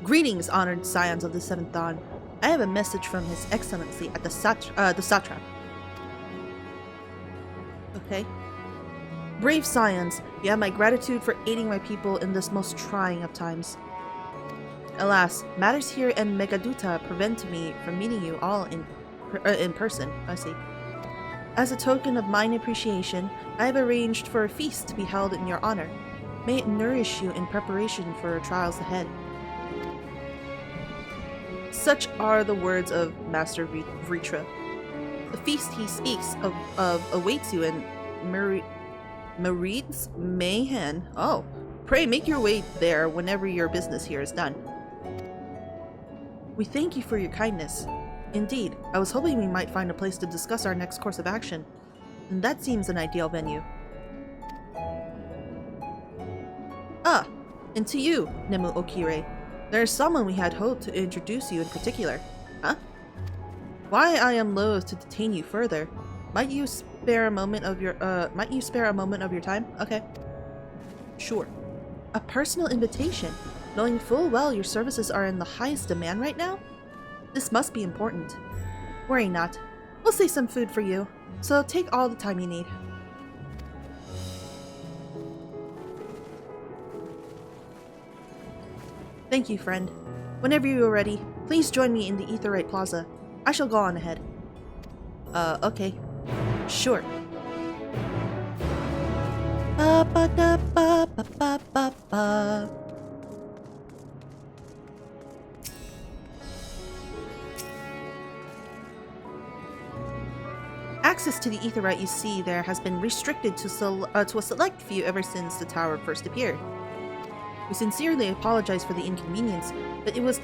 Greetings, honored scions of the 7th Dawn. I have a message from His Excellency at the Satrap. Okay. Brave scions, you have my gratitude for aiding my people in this most trying of times. Alas, matters here in Megaduta prevent me from meeting you all in person. I see. As a token of mine appreciation, I have arranged for a feast to be held in your honor. May it nourish you in preparation for trials ahead. Such are the words of Master Vritra. The feast he speaks of awaits you in Marid's Mayhan. Oh, pray make your way there whenever your business here is done. We thank you for your kindness. Indeed, I was hoping we might find a place to discuss our next course of action, and that seems an ideal venue. Ah, and to you, Nemu Okire. There is someone we had hoped to introduce you in particular. Huh? Why I am loath to detain you further. Might you spare a moment of your time? Okay. Sure. A personal invitation, knowing full well your services are in the highest demand right now? This must be important. Worry not. We'll save some food for you, so take all the time you need. Thank you, friend. Whenever you are ready, please join me in the Aetheryte Plaza. I shall go on ahead. Okay. Sure. Ba-ba-da-ba-ba-ba-ba-ba. Access to the Aetheryte you see there has been restricted to a select few ever since the tower first appeared. We sincerely apologize for the inconvenience, but it was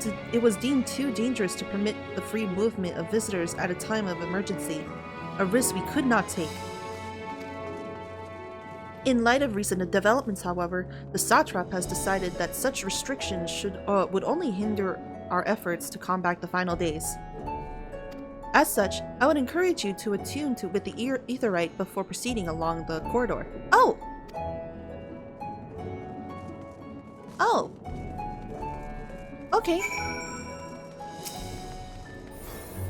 deemed too dangerous to permit the free movement of visitors at a time of emergency, a risk we could not take. In light of recent developments, however, the Satrap has decided that such restrictions would only hinder our efforts to combat the final days. As such, I would encourage you to attune with the Aetheryte before proceeding along the corridor. Oh! Oh. Okay.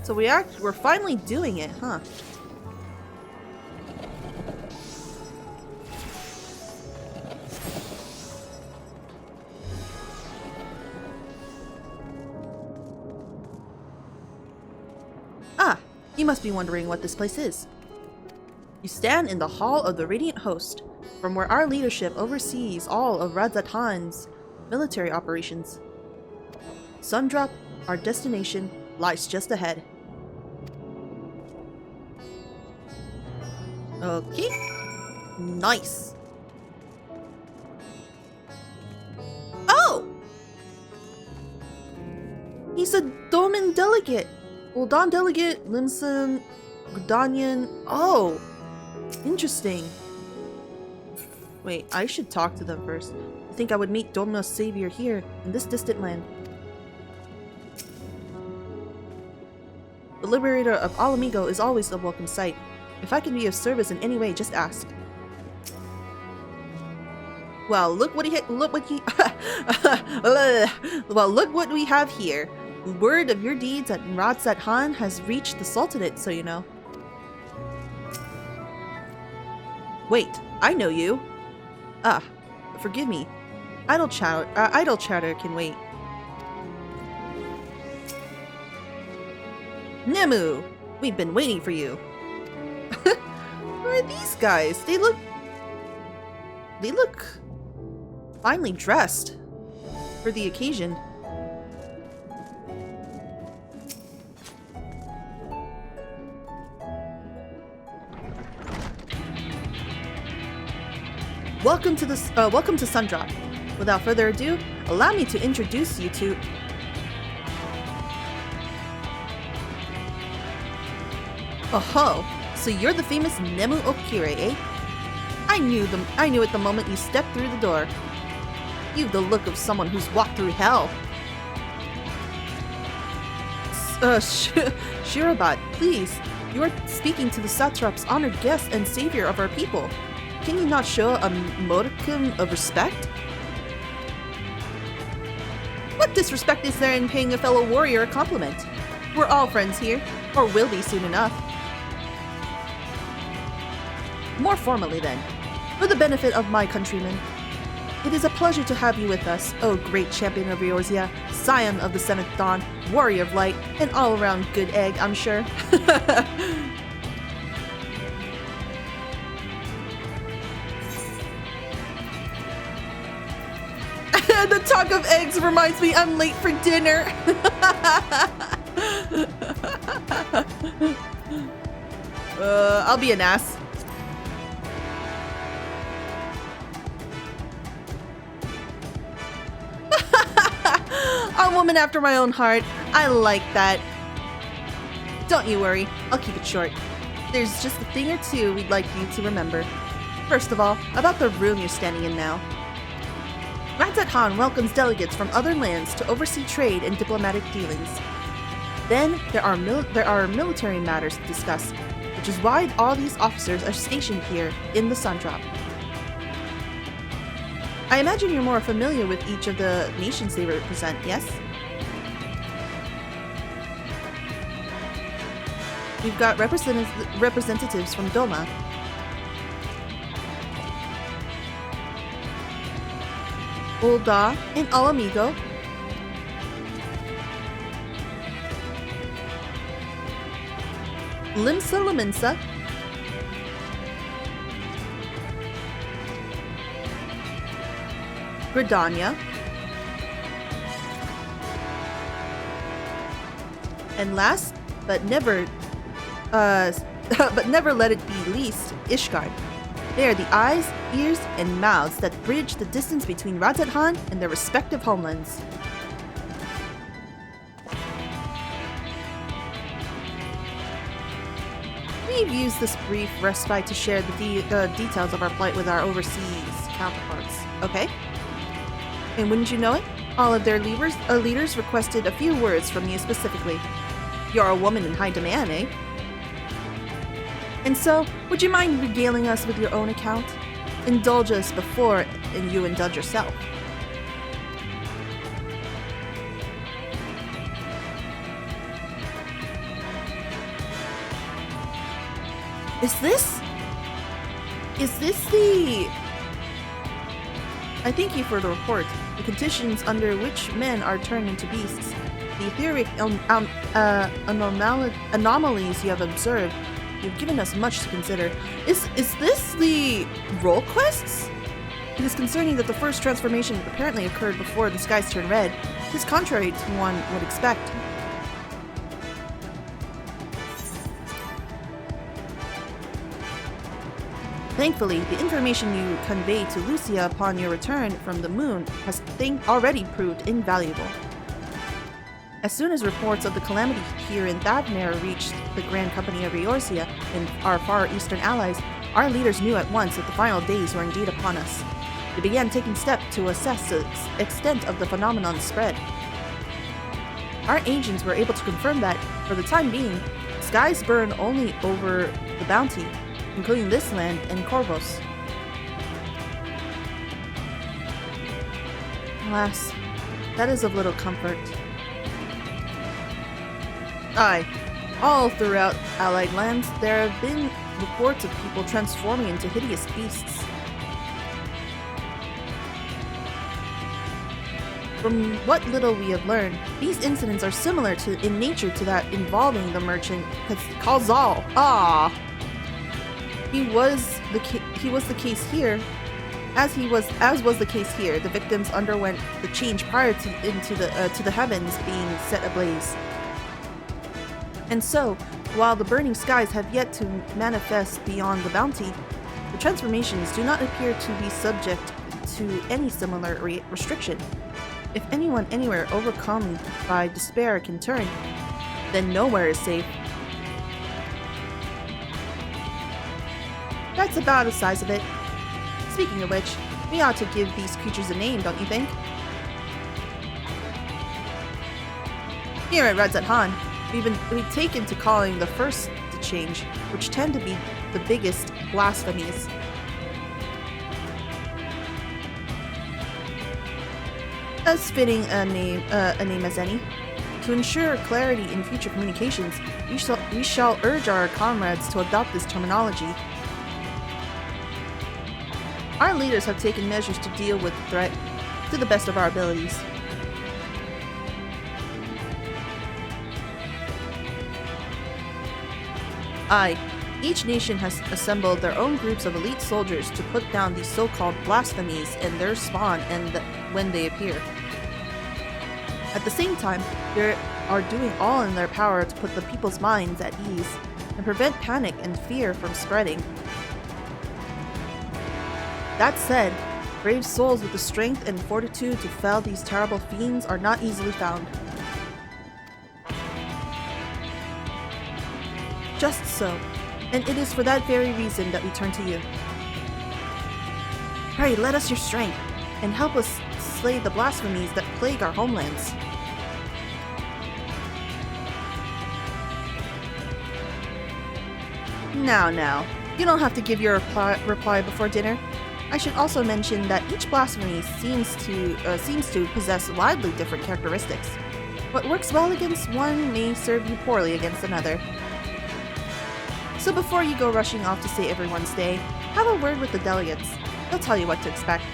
So we're finally doing it, huh? Ah, you must be wondering what this place is. You stand in the Hall of the Radiant Host, from where our leadership oversees all of Radz-at-Han's military operations. Sundrop, our destination, lies just ahead. Okay. Nice. Oh! He's a Domin delegate. Ul'Dan delegate, Limson, Gudanian. Oh! Interesting. Wait, I should talk to them first. I think I would meet Doma's savior here, in this distant land. The liberator of Alamigo is always a welcome sight. If I can be of service in any way, just ask. Well, look what we have here. Word of your deeds at Radz-at-Han has reached the Sultanate, so you know. Wait, I know you. Ah, forgive me. Idle chatter can wait. Nemu! We've been waiting for you. Who are these guys? They look finely dressed for the occasion. Welcome to Sundrop. Without further ado, allow me to introduce you to... Oh-ho, so you're the famous Nemu Okire, eh? I knew it the moment you stepped through the door. You've the look of someone who's walked through hell. Shirabat, please. You are speaking to the Satrap's honored guest and savior of our people. Can you not show a modicum of respect? What What disrespect is there in paying a fellow warrior a compliment? We're all friends here, or will be soon enough. More formally then, for the benefit of my countrymen, it is a pleasure to have you with us, O great champion of Eorzea, scion of the 7th dawn, warrior of light, and all-around good egg, I'm sure. The talk of eggs reminds me I'm late for dinner. I'll be an ass. A woman after my own heart. I like that. Don't you worry, I'll keep it short. There's just a thing or two we'd like you to remember. First of all, about the room you're standing in now. Radz-at-Han welcomes delegates from other lands to oversee trade and diplomatic dealings. Then, there are military matters to discuss, which is why all these officers are stationed here in the Sundrop. I imagine you're more familiar with each of the nations they represent, yes? We've got representatives from Doma, Ul'dah and Alamigo, Limsa Laminsa, Gridania, and last but never let it be least, Ishgard. They are the eyes, ears, and mouths that bridge the distance between Radz-at-Han and their respective homelands. We've used this brief respite to share the details of our plight with our overseas counterparts, okay? And wouldn't you know it, all of their leaders requested a few words from you specifically. You're a woman in high demand, eh? And so, would you mind regaling us with your own account? Indulge us before and you indulge yourself. Is this the... I thank you for the report. The conditions under which men are turned into beasts, the etheric anomalies you have observed, you've given us much to consider. Is this the role quests? It is concerning that the first transformation apparently occurred before the skies turned red. It is contrary to one would expect. Thankfully, the information you conveyed to Lucia upon your return from the moon has already proved invaluable. As soon as reports of the calamity here in Thavner reached the Grand Company of Eorzea and our far eastern allies, our leaders knew at once that the final days were indeed upon us. They began taking steps to assess the extent of the phenomenon's spread. Our agents were able to confirm that, for the time being, skies burn only over the bounty, including this land and Corvos. Alas, that is of little comfort. Aye, all throughout allied lands, there have been reports of people transforming into hideous beasts. From what little we have learned, these incidents are similar in nature to that involving the merchant Khazal. He was the case here. As was the case here, the victims underwent the change prior to the heavens being set ablaze. And so, while the burning skies have yet to manifest beyond the bounty, the transformations do not appear to be subject to any similar restriction. If anyone anywhere overcome by despair can turn, then nowhere is safe. That's about the size of it. Speaking of which, we ought to give these creatures a name, don't you think? Here at Radz-at-Han, we've taken to calling the first to change, which tend to be the biggest, blasphemies. As fitting a name as any. To ensure clarity in future communications, we shall urge our comrades to adopt this terminology. Our leaders have taken measures to deal with the threat to the best of our abilities. Aye, each nation has assembled their own groups of elite soldiers to put down these so-called blasphemies and their spawn when they appear. At the same time, they are doing all in their power to put the people's minds at ease and prevent panic and fear from spreading. That said, brave souls with the strength and fortitude to fell these terrible fiends are not easily found. Just so, and it is for that very reason that we turn to you. Pray, let us your strength, and help us slay the blasphemies that plague our homelands. Now, you don't have to give your reply before dinner. I should also mention that each blasphemy seems to possess wildly different characteristics. What works well against one may serve you poorly against another. So before you go rushing off to say everyone's day, have a word with the delegates. They'll tell you what to expect.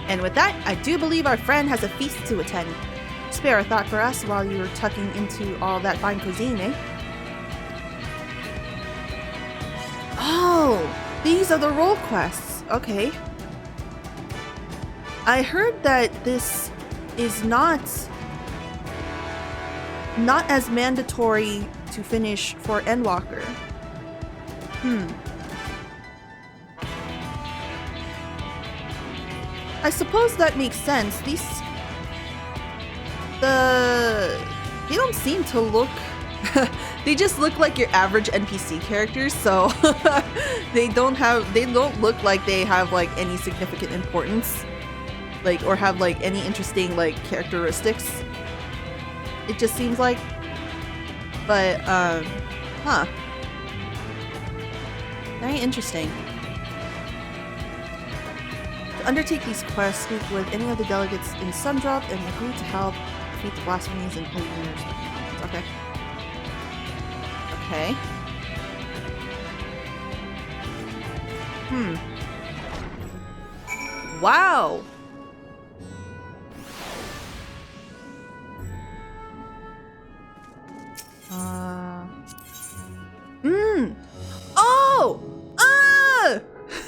And with that, I do believe our friend has a feast to attend. Spare a thought for us while you're tucking into all that fine cuisine, eh? Oh, these are the role quests. Okay. I heard that this is not as mandatory to finish for Endwalker. I suppose that makes sense. They don't seem to look they just look like your average NPC characters, so they don't look like they have like any significant importance, like, or have like any interesting like characteristics. It just seems like, but very interesting. To undertake these quests, speak with any of the delegates in Sundrop and agree to help defeat the blasphemies and play in their respective homelands. Okay. Wow! Oh!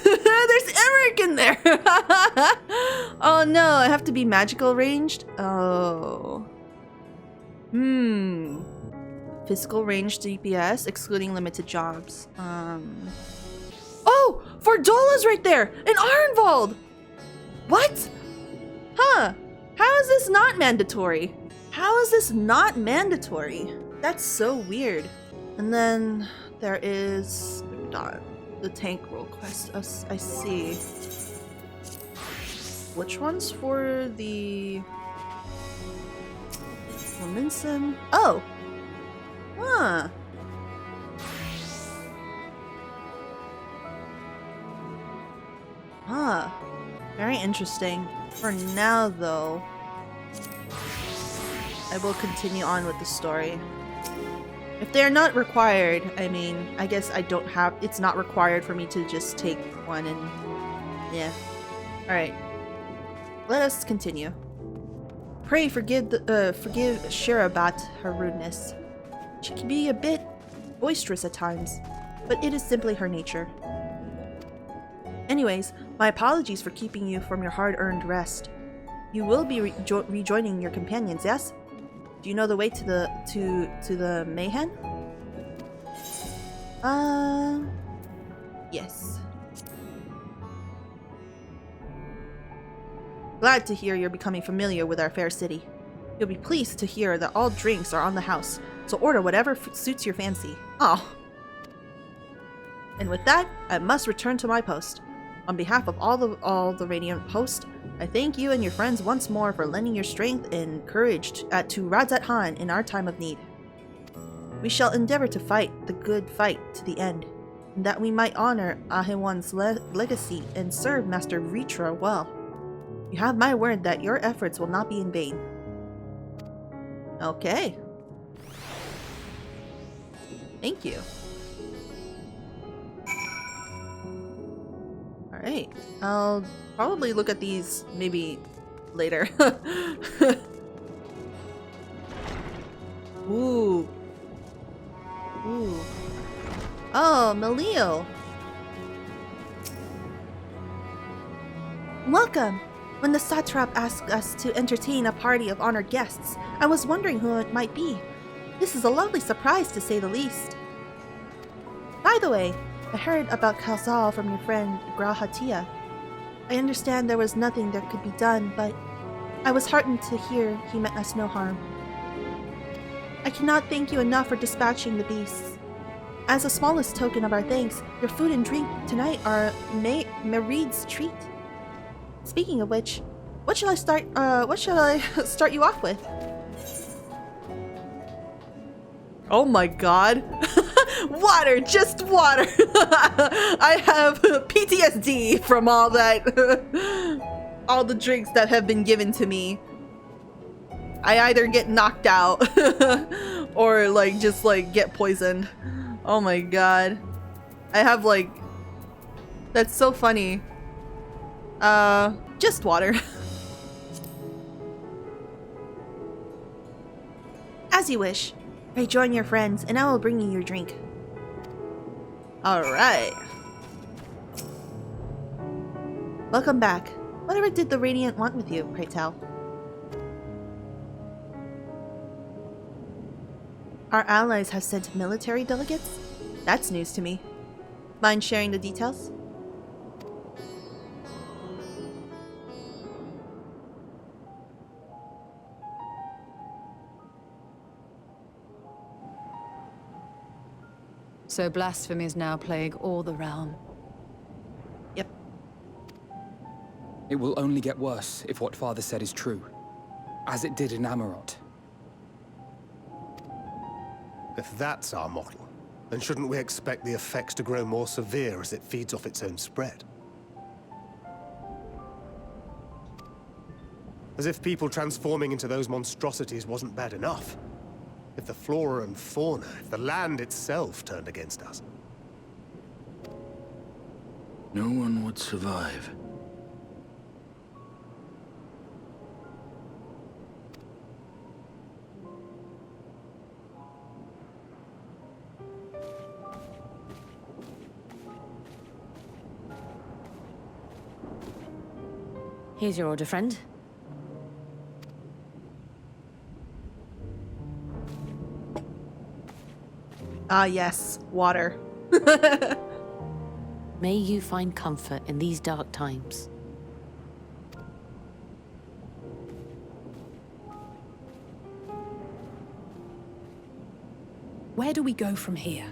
There's Eric in there! Oh no, I have to be magical ranged? Oh. Physical range DPS, excluding limited jobs. Oh! Fordola's right there! And Arnvald! What? Huh. How is this not mandatory? How is this not mandatory? That's so weird. And then there is the tank role quest. I see. Which one's for the Womenson? Oh! Huh. Huh. Very interesting. For now, though, I will continue on with the story. If they're not required, I mean, I guess I don't have... It's not required for me to just take one and... Yeah. Alright. Let us continue. Pray forgive Shirabat her rudeness. She can be a bit boisterous at times, but it is simply her nature. Anyways, my apologies for keeping you from your hard-earned rest. You will be rejoining your companions, yes? Do you know the way to the Mayhem? Yes. Glad to hear you're becoming familiar with our fair city. You'll be pleased to hear that all drinks are on the house, so order whatever suits your fancy. Oh. And with that, I must return to my post. On behalf of all the Radiant Host, I thank you and your friends once more for lending your strength and courage to Radz-at-Han in our time of need. We shall endeavor to fight the good fight to the end, and that we might honor Ahewan's legacy and serve Master Ritra well. You have my word that your efforts will not be in vain. Okay. Thank you. Alright. I'll probably look at these maybe later. Ooh. Ooh. Oh, Melio. Welcome. When the satrap asked us to entertain a party of honored guests, I was wondering who it might be. This is a lovely surprise, to say the least. By the way, I heard about Kalzal from your friend Grahatia. I understand there was nothing that could be done, but I was heartened to hear he meant us no harm. I cannot thank you enough for dispatching the beasts. As the smallest token of our thanks, your food and drink tonight are Merid's treat. Speaking of which, what shall I start you off with? Oh my god. Water, just water. I have PTSD from all that all the drinks that have been given to me. I either get knocked out or like just like get poisoned. Oh my god. I have like, that's so funny. Just water. As you wish. Pray join your friends, and I will bring you your drink. Alright. Welcome back. Whatever did the Radiant want with you, pray tell? Our allies have sent military delegates? That's news to me. Mind sharing the details? So blasphemies now plague all the realm. Yep. It will only get worse if what Father said is true, as it did in Amarot. If that's our model, then shouldn't we expect the effects to grow more severe as it feeds off its own spread? As if people transforming into those monstrosities wasn't bad enough. If the flora and fauna, if the land itself turned against us. No one would survive. Here's your order, friend. Ah, yes, water. May you find comfort in these dark times. Where do we go from here?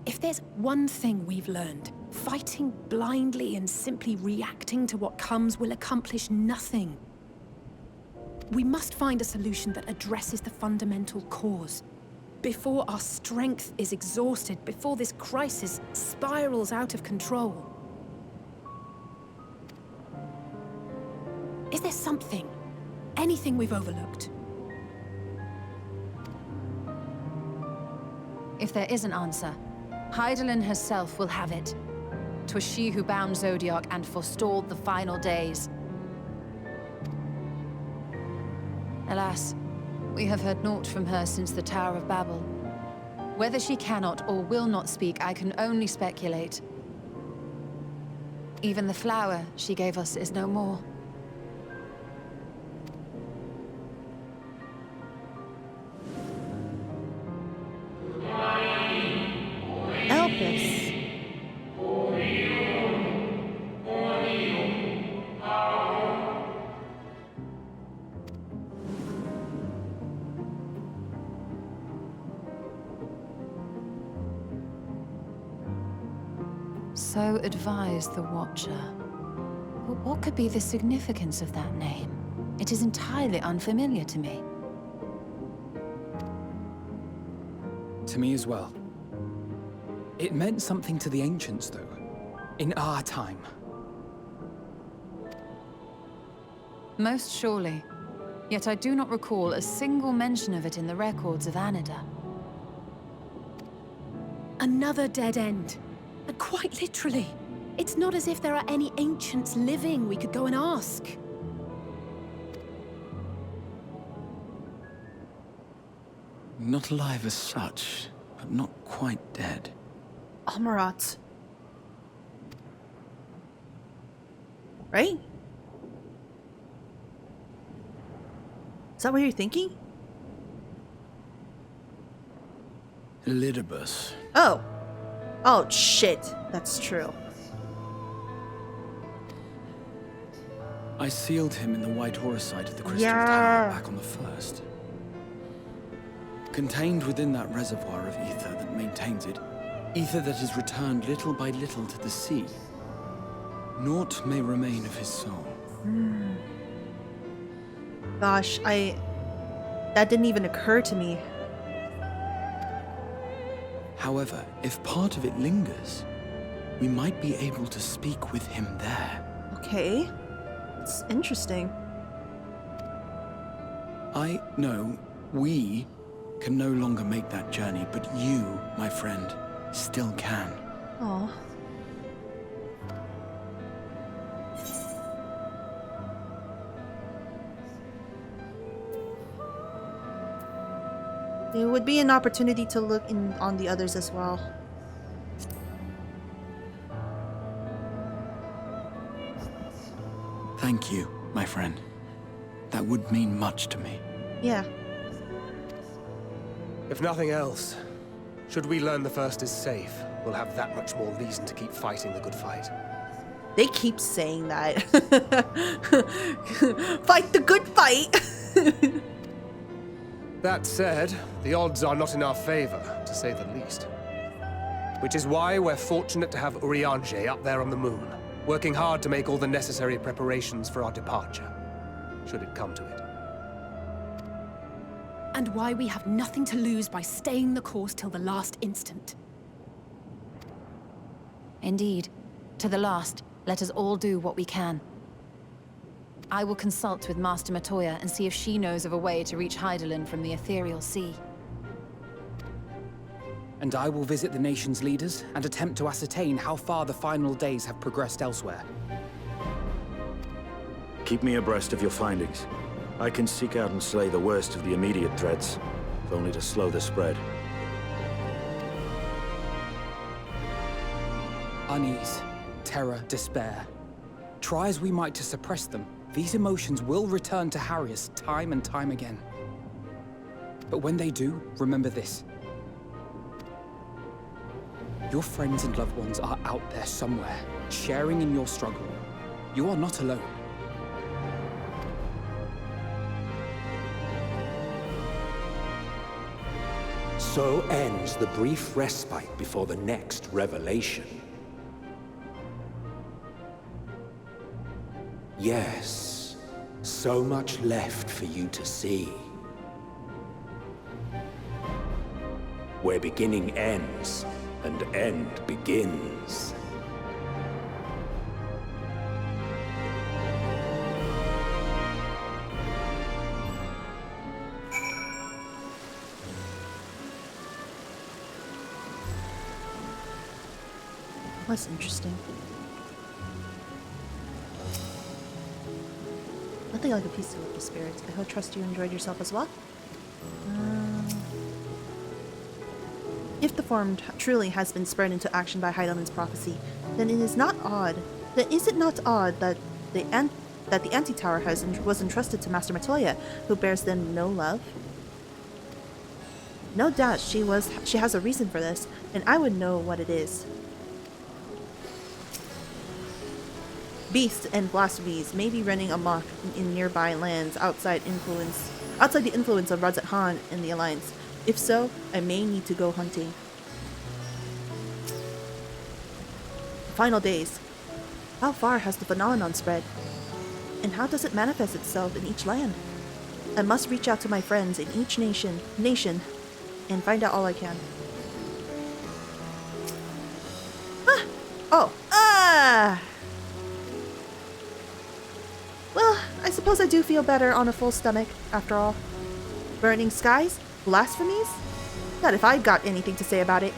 If there's one thing we've learned, fighting blindly and simply reacting to what comes will accomplish nothing. We must find a solution that addresses the fundamental cause. Before our strength is exhausted, before this crisis spirals out of control. Is there something, anything we've overlooked? If there is an answer, Hydaelyn herself will have it. 'Twas she who bound Zodiac and forestalled the final days. Alas, we have heard naught from her since the Tower of Babel. Whether she cannot or will not speak, I can only speculate. Even the flower she gave us is no more. Elpis. So advised the Watcher. But what could be the significance of that name? It is entirely unfamiliar to me. to me as well. It meant something to the ancients, though. In our time. Most surely. Yet I do not recall a single mention of it in the records of Anida. Another dead end. And quite literally. It's not as if there are any ancients living we could go and ask. Not alive as such, but not quite dead. Amarat. Right? Is that what you're thinking? Elidibus. Oh. Oh, shit. That's true. I sealed him in the white auricite of the crystal Yeah. tower back on the first. Contained within that reservoir of ether that maintains it, ether that is returned little by little to the sea. Naught may remain of his soul. Gosh, that didn't even occur to me. However, if part of it lingers, we might be able to speak with him there. Okay. It's interesting. I know we can no longer make that journey, but you, my friend, still can. Oh. It would be an opportunity to look on the others as well. Thank you, my friend. That would mean much to me. Yeah. If nothing else, should we learn the first is safe, we'll have that much more reason to keep fighting the good fight. They keep saying that. Fight the good fight! That said, the odds are not in our favor, to say the least. Which is why we're fortunate to have Urianger up there on the moon, working hard to make all the necessary preparations for our departure, should it come to it. And why we have nothing to lose by staying the course till the last instant. Indeed. To the last, let us all do what we can. I will consult with Master Matoya and see if she knows of a way to reach Hydaelyn from the ethereal sea. And I will visit the nation's leaders and attempt to ascertain how far the final days have progressed elsewhere. Keep me abreast of your findings. I can seek out and slay the worst of the immediate threats, if only to slow the spread. Unease, terror, despair. Try as we might to suppress them, these emotions will return to harry us time and time again. But when they do, remember this. Your friends and loved ones are out there somewhere, sharing in your struggle. You are not alone. So ends the brief respite before the next revelation. Yes, so much left for you to see. Where beginning ends, and end begins. That's interesting. Nothing like a piece of the spirits. I hope trust you enjoyed yourself as well. If the form truly has been spurred into action by Hydaelyn's prophecy, then it is not odd. Then is it not odd that the anti-tower was entrusted to Master Matoya, who bears them no love? No doubt she has a reason for this, and I would know what it is. Beasts and blasphemies may be running amok in nearby lands outside the influence of Radz-at-Han and the Alliance. If so, I may need to go hunting. Final days. How far has the phenomenon spread? And how does it manifest itself in each land? I must reach out to my friends in each nation and find out all I can. Oh, well, I suppose I do feel better on a full stomach, after all. Burning skies? Blasphemies? Not if I've got anything to say about it.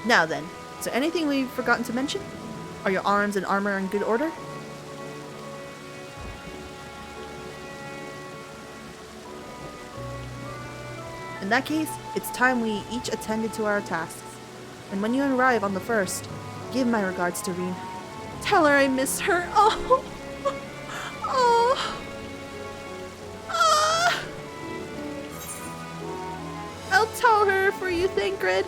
Now then, is there anything we've forgotten to mention? Are your arms and armor in good order? In that case, it's time we each attended to our tasks. And when you arrive on the first, give my regards to Rean. Tell her I miss her. Oh! Oh! Ah! I'll tell her for you, Thancred.